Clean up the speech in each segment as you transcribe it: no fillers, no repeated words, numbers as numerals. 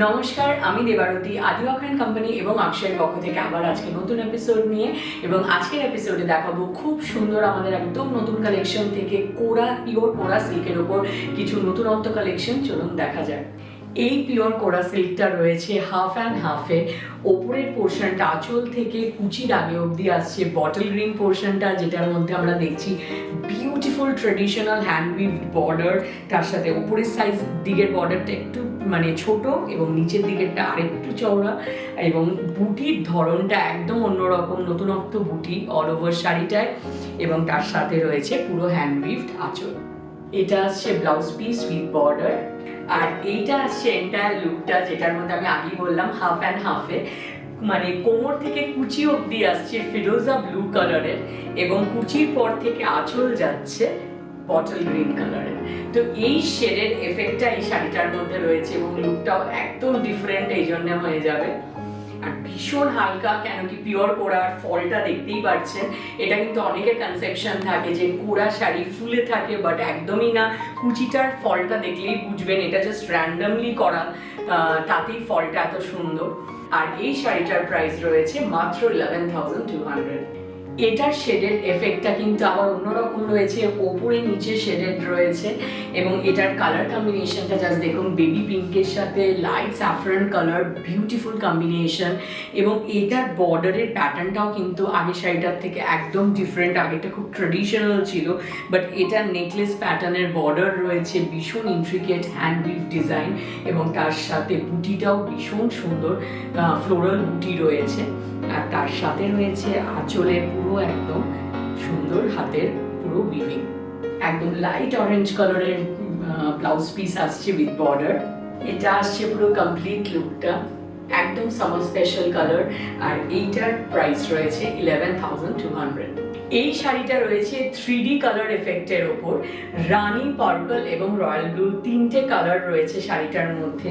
নমস্কার, আমি দেবারতী আদিওয়াখান কোম্পানি এবং অক্ষয়ের পক্ষ থেকে আবার আজকে নতুন এপিসোড নিয়ে এবং আজকের এপিসোডে দেখাবো খুব সুন্দর আমাদের একদম নতুন কালেকশন থেকে পিওর কোরা সিল্কের ওপর কিছু নতুনত্ব কালেকশন। চলুন দেখা যায়। এই পিওর কোরা সিল্কটা রয়েছে হাফ অ্যান্ড হাফে। ওপরের পোর্শনটা আঁচল থেকে কুচির আগে অবধি আসছে বটল গ্রিন পোর্শনটা, যেটার মধ্যে আমরা দেখছি বিউটিফুল ট্রেডিশনাল হ্যান্ডউইভ বর্ডার। তার সাথে ওপরের সাইজ দিকের বর্ডারটা একটু ছোট এবং নিচের দিকেরটা আরেকটু চওড়া, এবং বুটির ধরনটা একদম অন্যরকম, নতুনত্ব বুটি অল ওভার শাড়িটায়, এবং তার সাথে রয়েছে পুরো হ্যান্ডউইভড আঁচল। এটা আসছে ব্লাউজ পিস উইথ বর্ডার, আর এইটা আসছে এন্টায়ার লুকটা, যেটার মধ্যে আমি আগেই বললাম হাফ অ্যান্ড হাফে। কোমর থেকে কুচি অবধি আসছে ফিরোজা ব্লু কালারের, এবং কুচির পর থেকে আঁচল যাচ্ছে বটল গ্রিন কালারের। তো এই শেডের এফেক্টটা এই শাড়িটার মধ্যে রয়েছে এবং লুকটাও একদম ডিফারেন্ট এই জন্য হয়ে যাবে। আর ভীষণ হালকা, কেন কি পিওর কোরার ফলটা দেখতেই পাচ্ছেন। এটা কিন্তু অনেকের কনসেপশন থাকে যে কোরা শাড়ি ফুলে থাকে, বাট একদমই না। কুচিটার ফলটা দেখলেই বুঝবেন এটা জাস্ট র্যান্ডামলি করা, তাতেই ফলটা এত সুন্দর। আর এই শাড়িটার প্রাইস রয়েছে মাত্র 11,200। এটার শেডেড এফেক্টটা কিন্তু আবার অন্যরকম রয়েছে, ওপরে নিচে শেডেড রয়েছে, এবং এটার কালার কম্বিনেশনটা জাস্ট দেখুন, বেবি পিঙ্কের সাথে light saffron colour, beautiful combination. এবং এটার বর্ডারের প্যাটার্নটাও কিন্তু আগের শাড়িটার থেকে একদম ডিফারেন্ট। আগেটা খুব ট্রেডিশনাল ছিল, বাট এটার নেকলেস প্যাটার্নের বর্ডার রয়েছে ভীষণ ইন্ট্রিকেট হ্যান্ডউইভ ডিজাইন, এবং তার সাথে বুটিটাও ভীষণ সুন্দর ফ্লোরাল বুটি রয়েছে। আর তার সাথে রয়েছে আঁচলের পুরো একদম সুন্দর হাতের পুরো উইভিং। একদম লাইট অরেঞ্জ কালারের ব্লাউজ পিস আসছে উইথ বর্ডার। এটা আসছে পুরো কমপ্লিট লুকটা, একদম সামার স্পেশাল কালার। আর এইটার প্রাইস রয়েছে 11,200। এই শাড়িটা রয়েছে 3D কালার এফেক্টের ওপর। রানী, পার্পল এবং রয়্যাল ব্লু তিনটে কালার রয়েছে শাড়িটার মধ্যে।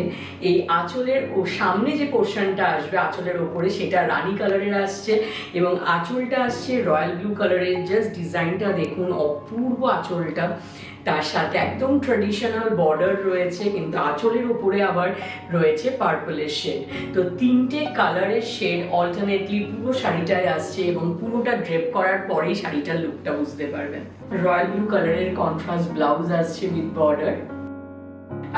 এই আঁচলের সামনে যে পোর্শনটা আসবে আঁচলের ওপরে, সেটা রানী কালারের আসছে, এবং আঁচলটা আসছে রয়্যাল ব্লু কালারের। জাস্ট ডিজাইনটা দেখুন, অপূর্ব আঁচলটা। তার সাথে একদম ট্রেডিশনাল বর্ডার রয়েছে, কিন্তু আঁচলের উপরে আবার রয়েছে পার্পলের শেড। তো তিনটে কালারের শেড অল্টারনেটলি পুরো শাড়িটায় আসছে, এবং পুরোটা ড্রেপ করার পরেই শাড়িটার লুকটা বুঝতে পারবেন। রয়্যাল ব্লু কালারের কন্ট্রাস্ট ব্লাউজ আসছে উইথ বর্ডার।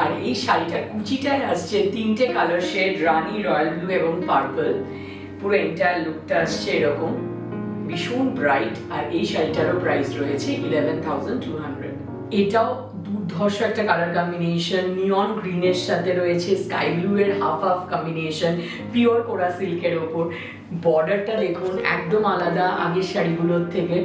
আর এই শাড়িটার কুচিটায় আসছে তিনটে কালার শেড, রানী, রয়্যাল ব্লু এবং পার্পল। পুরো এন্টায়ার লুকটা আসছে এরকম, ভীষণ ব্রাইট। আর এই শাড়িটারও প্রাইস রয়েছে 11,200। এটাও দুর্ধর্ষ একটা কালার কম্বিনেশন, নিয়ন গ্রিনের সাথে রয়েছে স্কাই ব্লু এর হাফ হাফ কম্বিনেশন, পিওর কোরা সিল্কের ওপর। বর্ডারটা দেখুন, একদম আলাদা আগের শাড়িগুলোর থেকে।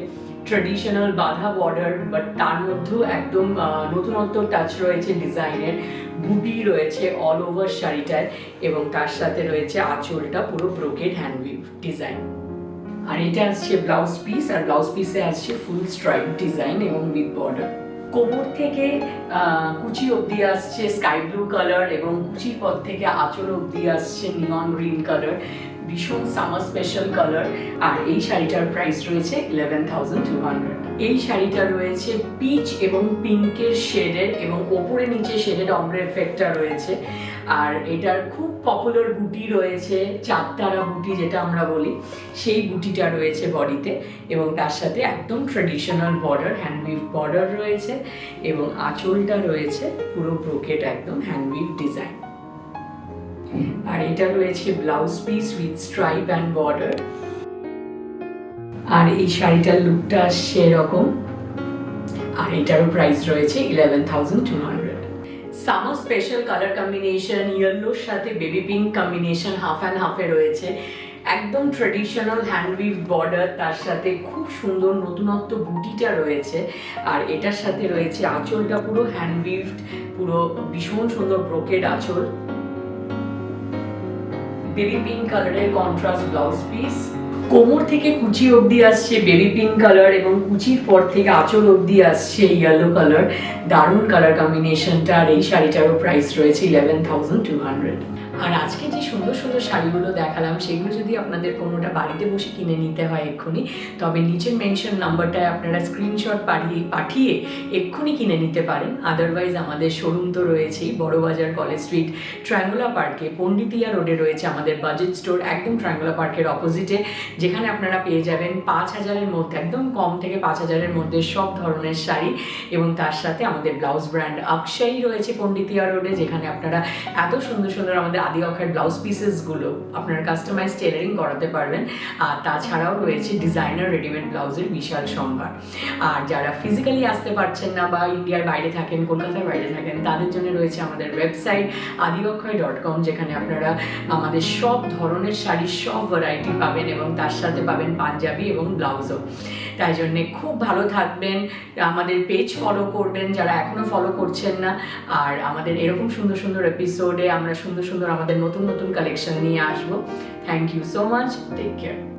ট্রেডিশনাল বাঁধা বর্ডার, বাট তার মধ্যেও একদম নতুনত্ব টাচ রয়েছে ডিজাইনের। বুটি রয়েছে অল ওভার শাড়িটায়, এবং তার সাথে রয়েছে আঁচলটা পুরো ব্রোকেড হ্যান্ডউইভ ডিজাইন। আর এটা আসছে ব্লাউজ পিস, আর ব্লাউজ পিসে আসছে ফুল স্ট্রাইপ ডিজাইন এবং উইথ বর্ডার। কোমর থেকে কুচি অবধি আসছে স্কাই ব্লু কালার, এবং কুচির পর থেকে আঁচল অবধি আসছে নিয়ন গ্রিন কালার, ভীষণ সামার স্পেশাল কালার। আর এই শাড়িটার প্রাইস রয়েছে 11,200। এই শাড়িটা রয়েছে পিচ এবং পিঙ্কের শেডের, এবং ওপরে নিচে শেডের অম্bre এফেক্টটা রয়েছে। আর এটার খুব পপুলার বুটি রয়েছে, চাঁদতারা বুটি যেটা আমরা বলি, সেই বুটিটা রয়েছে বডিতে, এবং তার সাথে একদম ট্রেডিশনাল বর্ডার, হ্যান্ডউইভ বর্ডার রয়েছে, এবং আঁচলটা রয়েছে পুরো ব্রোকেড একদম হ্যান্ডউইভ ডিজাইন। আর এটা রয়েছে blouse piece with stripe and border. আর এই শাড়িটার লুকটা আসছে এরকম, আর এটারও প্রাইস রয়েছে 11,200। সামার স্পেশাল কালার কম্বিনেশন, ইয়েলোর সাথে baby pink combination half and হাফে রয়েছে। একদম ট্রেডিশনাল হ্যান্ডউইভ বর্ডার, তার সাথে খুব সুন্দর নতুনত্ব বুটিটা রয়েছে। আর এটার সাথে রয়েছে আঁচলটা পুরো হ্যান্ডউইভড, পুরো ভীষণ সুন্দর ব্রোকেড আঁচল। বেবি পিঙ্ক কালারের কন্ট্রাস্ট ব্লাউজ পিস। কোমর থেকে কুচি অবধি আসছে বেবি পিঙ্ক কালার, এবং কুচির পর থেকে আঁচল অবধি আসছে ইয়েলো কালার। দারুণ কালার কম্বিনেশনটা। আর এই শাড়িটারও প্রাইস রয়েছে 11,200। আর আজকে যে সুন্দর সুন্দর শাড়িগুলো দেখালাম সেগুলো যদি আপনাদের কোনোটা বাড়িতে বসে কিনে নিতে হয় এক্ষুনি, তবে নিচের মেনশন নাম্বারটায় আপনারা স্ক্রিনশট পাঠিয়ে এক্ষুনি কিনে নিতে পারেন। আদারওয়াইজ আমাদের শোরুম তো রয়েছেই, বড়বাজার কলেজ স্ট্রিট ট্রায়াঙ্গুলার পার্কে পন্ডিতিয়া রোডে রয়েছে আমাদের বাজেট স্টোর, একদম ট্রায়াঙ্গুলার পার্কের অপোজিটে, যেখানে আপনারা পেয়ে যাবেন 5,000-এর মধ্যে, একদম কম থেকে 5,000-এর মধ্যে সব ধরনের শাড়ি, এবং তার সাথে আমাদের ব্লাউজ ব্র্যান্ড অক্ষয় রয়েছে পন্ডিতিয়া রোডে, যেখানে আপনারা এত সুন্দর সুন্দর আমাদের আদি অক্ষয়ের ব্লাউজ পিসেসগুলো আপনারা কাস্টমাইজ টেলারিং করাতে পারবেন। আর তাছাড়াও রয়েছে ডিজাইনার রেডিমেড ব্লাউজের বিশাল সম্ভার। আর যারা ফিজিক্যালি আসতে পারছেন না বা ইন্ডিয়ার বাইরে থাকেন, কলকাতার বাইরে থাকেন, তাদের জন্য রয়েছে আমাদের ওয়েবসাইট adiokhoy.com, যেখানে আপনারা আমাদের সব ধরনের শাড়ির সব ভ্যারাইটি পাবেন এবং তার সাথে পাবেন পাঞ্জাবি এবং ব্লাউজও। তাই জন্যে খুব ভালো থাকবেন, আমাদের পেজ ফলো করবেন যারা এখনও ফলো করছেন না। আর আমাদের এরকম সুন্দর সুন্দর এপিসোডে আমরা সুন্দর সুন্দর আমাদের নতুন নতুন কালেকশন নিয়ে আসবো। Thank you so much, take care.